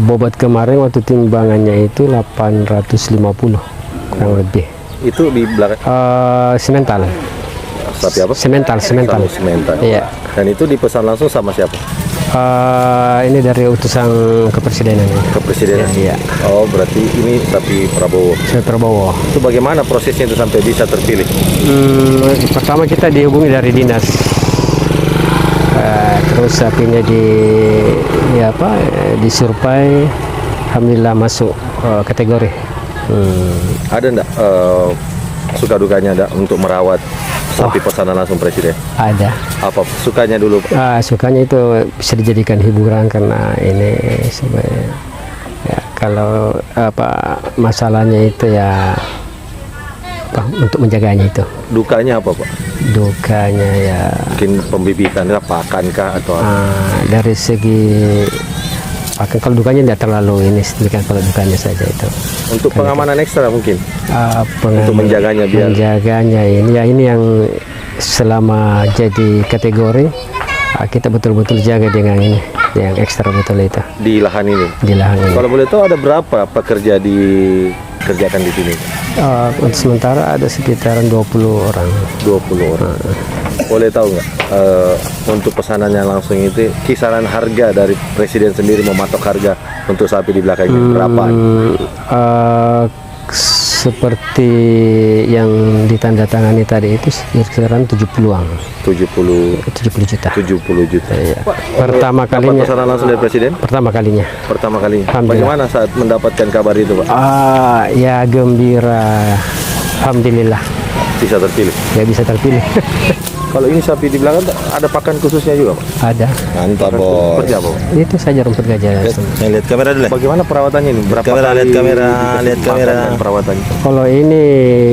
Bobot kemarin waktu timbangannya itu 850 kurang lebih. Itu di belakang Semental. sapi apa? Semental. Semental. Iya. Dan itu dipesan langsung sama siapa? Ini dari utusan kepresidenan. Kepresidenan. Iya. Oh, berarti ini sapi Prabowo. Saya Prabowo. Itu bagaimana prosesnya itu sampai bisa terpilih? Pertama kita dihubungi dari dinas. Terus sapinya disurvei, alhamdulillah masuk kategori. Ada enggak suka dukanya ada untuk merawat sapi pesanan langsung presiden? Ada. Apa sukanya dulu, Pak? Sukanya itu bisa dijadikan hiburan karena ini sebenarnya ya, kalau masalahnya itu ya untuk menjaganya itu. Dukanya apa, Pak? Dukanya ya Mungkin pembibitan, pakankah atau apa? dari segi pakan, kalau dukanya tidak terlalu ini, sedikit kalau dukanya saja itu. Untuk pengamanan ekstra mungkin? Untuk menjaganya ini yang selama jadi kategori kita betul-betul jaga dengan ini yang ekstra betul itu Di lahan ini? di lahan ini. Kalau boleh tahu ada berapa pekerja dikerjakan di sini? Untuk sementara ada sekitaran 20 orang. 20 orang. Boleh tahu nggak untuk pesanannya langsung itu kisaran harga dari presiden sendiri mematok harga untuk sapi di belakang ini berapaan? Seperti yang ditandatangani tadi itu sekitaran 70-an. 70 juta. 70 juta. Iya. Pertama kalinya. Pesanan langsung dari presiden? Pertama kalinya. Bagaimana saat mendapatkan kabar itu, Pak? Ya gembira. Alhamdulillah. Bisa terpilih. Ya bisa terpilih. Kalau ini sapi di belakang ada pakan khususnya juga, Pak? Ada. Mantap, Bos. Seperti apa, Pak? Itu saja rumput gajah. Lihat kamera dulu. Bagaimana perawatannya ini? Berapa kali lihat kamera. Perawatannya. Kalau ini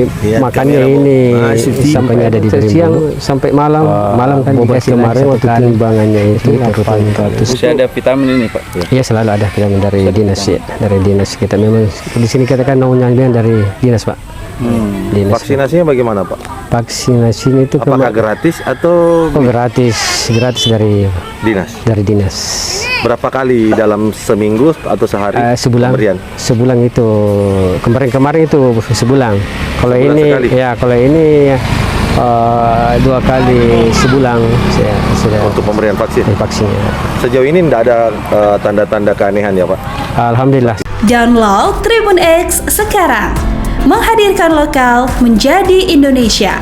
Lihat makannya kamera, ini syuting. sampai ada di siang sampai malam. Malam kan dikasih kemarin waktu timbangannya itu 800. Masih ada vitamin ini, Pak? Iya, selalu ada vitamin dari dinas ya. Dari dinas kita memang di sini kita kan naungannya dari dinas, Pak. Dinas. Vaksinasinya bagaimana, Pak? Vaksinasi itu Apakah gratis atau gratis dari dinas. berapa kali dalam seminggu atau sehari? Sebulan. Pemberian? Sebulan itu kemarin itu sebulan. Kalau ini sekali? ya kalau ini 2 kali sebulan sudah Untuk pemberian vaksin? vaksinnya. Sejauh ini tidak ada tanda-tanda keanehan ya, Pak? Alhamdulillah. Download Tribun X sekarang, menghadirkan lokal menjadi Indonesia.